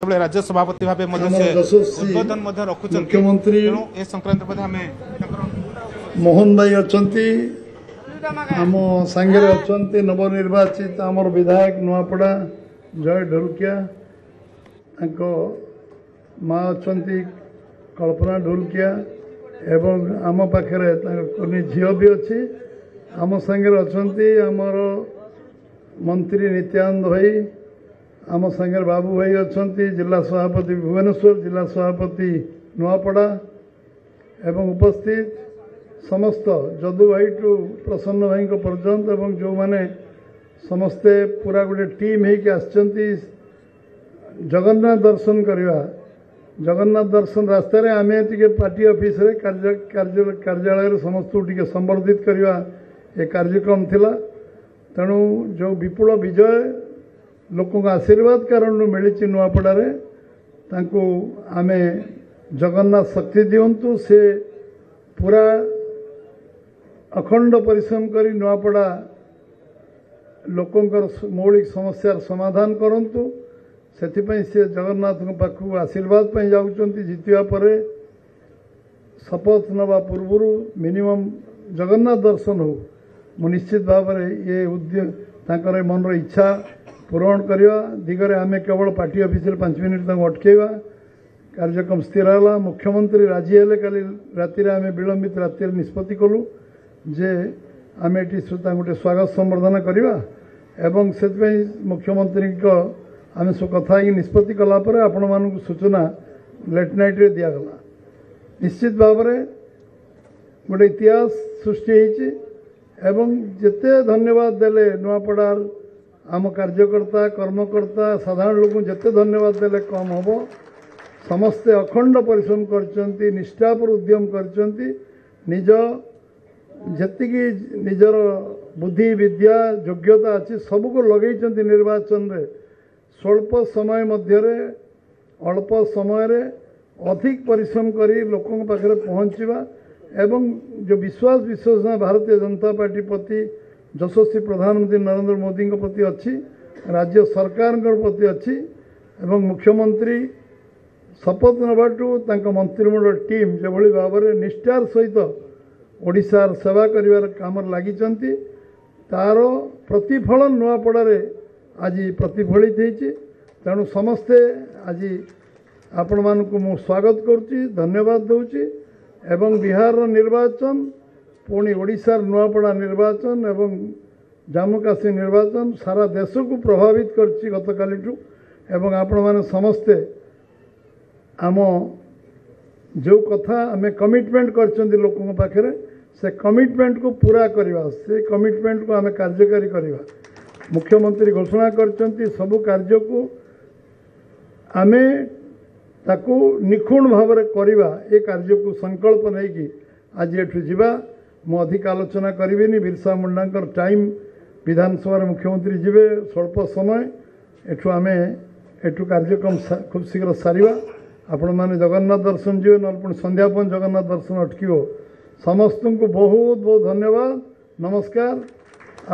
राज्य सभापति भाव उद्बोधन मुख्यमंत्री ए संक्रांत मोहन भाई अच्छा आम सांगे अच्छा नवनिर्वाचित आमर विधायक नुआपड़ा जय ढोलकिया माँ अच्छा कल्पना ढोलकिया एवं आम पाखे झील भी अच्छी आम सांगे अच्छा आमर मंत्री नित्यानंद भाई आम सांगे बाबू भाई अच्छा जिला सभापति भुवनेश्वर जिला सभापति नुआपड़ा एवं उपस्थित समस्त जदू भाई टू प्रसन्न भाई पर्यंत एवं जो माने समस्ते पूरा गोटे टीम होके आसचंती जगन्नाथ दर्शन करवा जगन्नाथ दर्शन रास्तार आम टे पार्टी ऑफिस रे कार्यालय समस्त टे संबर्धित करवा ये कार्यक्रम थिला तेणु जो विपुल विजय लोक आशीर्वाद कारण मिली नुआपड़ारे तांको आमे जगन्नाथ शक्ति दिंतु से पूरा अखंड परिश्रम करी नुआपड़ा लोकंकर मौलिक समस्यार समाधान करंतु सेथिपई से जगन्नाथ पाखु आशीर्वाद पई जाउचंती जितिया परे शपथ नवा पूर्व मिनिमम जगन्नाथ दर्शन हो मु निश्चित भाव ये उद्योग तांकर मनर इच्छा पूरण करवा दिगरे आमे केवल पार्टी ऑफिस 5 मिनिट अटकेवा कार्यक्रम स्थिर है मुख्यमंत्री राजी हेले काली राति आमे विलंबित राति निष्पत्ति कलु जे आमे एटी गोटे स्वागत संवर्धना करवा एवं से मुख्यमंत्री आमे सब कथा निष्पत्ति कलापर आपण मानक सूचना लेट नाइट रे दिगला निश्चित भाव में गोटे इतिहास सृष्टि एवं जिते धन्यवाद देले नुआपड़ार आम कार्यकर्ता कर्मकर्ता साधारण लोक जिते धन्यवाद देले कम हम समस्ते अखंड परिश्रम करचंती निष्ठापर उद्यम करचंती निज जेतिकी निजर बुद्धि विद्या योग्यता अच्छी सबको लगेचंती निर्वाचन रे स्वल्प समय मध्य अल्प समय रे अधिक परिश्रम करी लोकों पाखे पहुँचवा एवं जो विश्वास विश्वसना भारतीय जनता पार्टी प्रति यशस्वी प्रधानमंत्री नरेंद्र मोदी प्रति अच्छी राज्य सरकार प्रति अच्छी एवं मुख्यमंत्री शपथ नबाटू मंत्रिमंडल टीम जो भाव में निष्ठार सहित ओडिशार सेवा करिवार काम लगी तार प्रतिफलन नुआपड़ारे आज प्रतिफलित होती तेणु समस्ते आज आपण मानक मु स्वागत करुच्ची धन्यवाद दूची एवं बिहार निर्वाचन पुणी ओडिशार नुआपड़ा निर्वाचन एवं जम्मू काश्मीर निर्वाचन सारा देश को प्रभावित करछि गतकालिठू एवं आपण माने समस्ते आम जो कथा आमे कमिटमेंट करछन्ती लोकों पाखरे से कमिटमेंट को पूरा करवा से कमिटमेंट को आमे कार्यकारी करवा मुख्यमंत्री घोषणा करछन्ती सब कार्य को आमे ताकू निखुण भाव में करवा ये कार्य को संकल्प नहीं कि आज एठू जीवा मु अधिक आलोचना करिविनी बिरसा मुंडा टाइम विधानसभा मुख्यमंत्री जीवे स्वल्प समय एठू आमे एठू कार्यक्रम खूब शीघ्र सारिवा आपण माने जगन्नाथ दर्शन जीवे न संध्यापन जगन्नाथ दर्शन अटकियो समस्त को बहुत बहुत धन्यवाद नमस्कार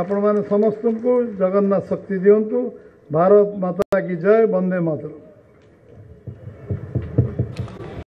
आपण माने समस्त को जगन्नाथ शक्ति दियंतु भारत माता की जय वंदे मातरम।